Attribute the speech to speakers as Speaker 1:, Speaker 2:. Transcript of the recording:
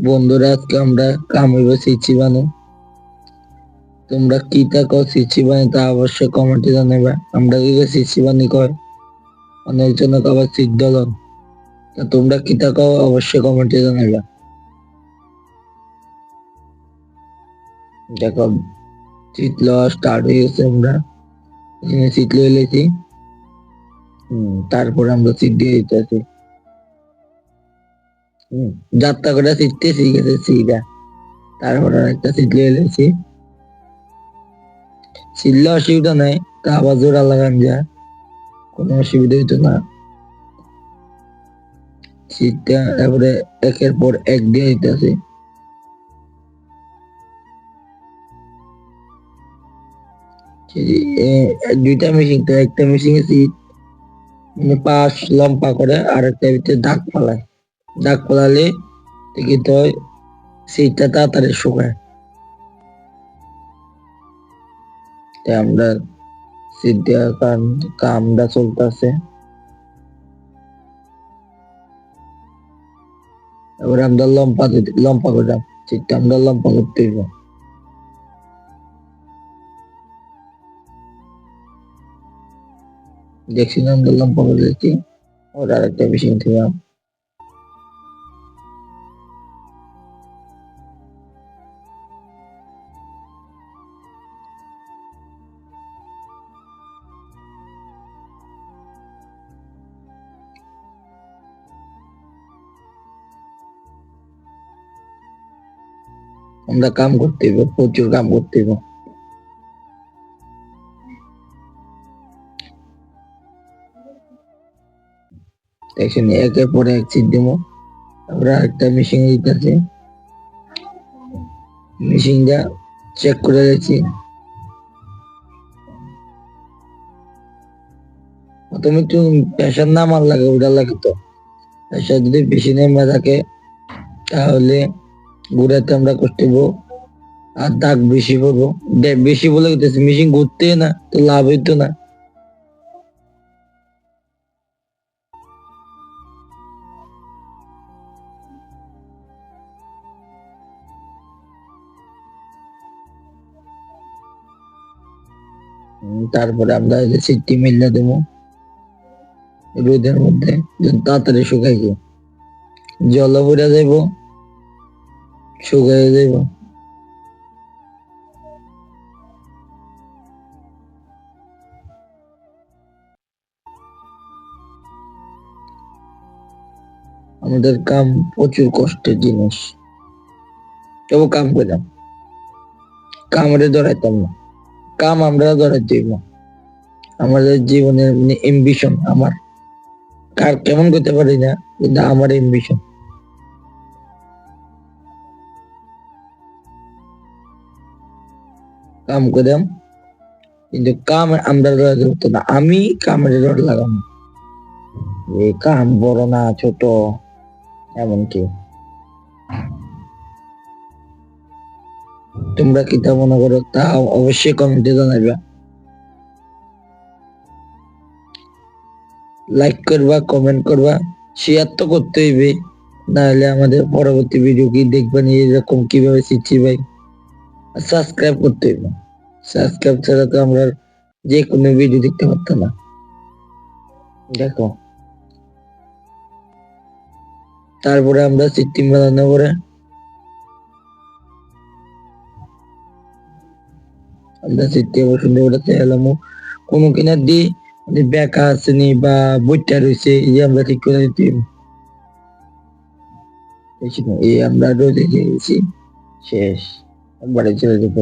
Speaker 1: বন্ধুরা, আজকে আমরা কামিব সিচি বানো। তোমরা কি থাকো সিচি বানি তা অবশ্যই কমেন্টে জানাবে। আমরা কি সিচি বানি কয়, অনেকজন আবার সিট দলন। তা তোমরা কি থাকো অবশ্যই কমেন্টে জানাবে। দেখো, সিট লওয়া স্টার্ট হয়ে গেছে। আমরা এখানে সিট লয়ে লেছি। তারপরে আমরা সিট দিয়ে দিতেছি। যাত্রা করে সিটতে শিখেছে সিটটা। তারপরে একটা সিট লয়ে লেছি। সিটলে অসুবিধা নাই, তা আবার জোড়া লাগান যায়, কোনো অসুবিধা হইতো না। সিটটা তারপরে একের পর এক দিয়ে দিতেছি। দুইটা মেশিন, তো একটা মেশিনে সিট মানে পাশ লম্বা করে আর একটা ভিতরে দাগ পালায়। দাগ পালালে কিন্তু সিটটা তাড়াতাড়ি শুকায়। তাই আমরা সিট দেওয়ার কারণ কামটা চলতেছে। এবার আমরা লম্বা করলাম সিটটা, আমরা লম্বা করতে হইব। দেখছি না, আমরা লম্বা করে দিচ্ছি। ওর আর একটা মেশিন থেকে আমরা কাম করতে হইব, প্রচুর কাম করতে হইব। দেখছেন, একের পরে এক সিট দিব। আমরা একটা মেশিন দিতেছি, মেশিনটা চেক করে দেখছি। তুমি একটু প্রেশার না মার লাগে, ওটা লাগে। তো প্রেশার যদি বেশি নেমে থাকে তাহলে ঘুরাতে আমরা কষ্ট হবো আর দাগ বেশি পড়বো। বেশি বলে গেছে মেশিন ঘুরতে না, তো লাভ হইতো না। তারপরে আমরা সিটটি মিললে দেবো রোদের মধ্যে, তাড়াতাড়ি শুকাই গিয়ে জল পড়ে যাইব, শুকাই যাইব। আমাদের কাম প্রচুর কষ্টের জিনিস, তবু কাম করলাম। কামড়ে ধরাইতাম না, কাম আমরা ধরাই দিব। আমাদের জীবনের এম্বিশন, আমার কার কেমন করতে পারি না, কিন্তু আমার এম্বিশন। কাম করলাম, কিন্তু কাম আমরা ধরতে না, আমি কামের রড লাগাম। এই কাম বড় না ছোট এমনকি। তোমরা কি তা মনে করো তা অবশ্যই কমেন্টে জানাবে। লাইক করবা, কমেন্ট করবা, শেয়ার তো করতে হইবে, নাহলে আমাদের পরবর্তী ভিডিও কি দেখবেন এরকম কিভাবে শিখছি ভাই। সাবস্ক্রাইব করতে হইবে, সাবস্ক্রাইব ছাড়া তো আমরা যে কোনো ভিডিও দেখতে পারতাম না। দেখো, তারপরে আমরা সিস্টেম বানানো করে আমরা সিস্টেম সুন্দর করে চাইলাম কোনো কিনার দিয়ে বেকা আসেনি বা বইটা রয়েছে, এই যে আমরা ঠিক করে দিতে হইবে। এই আমরা রোদে গেছি, শেষ, বাড়ি চলে যেতে।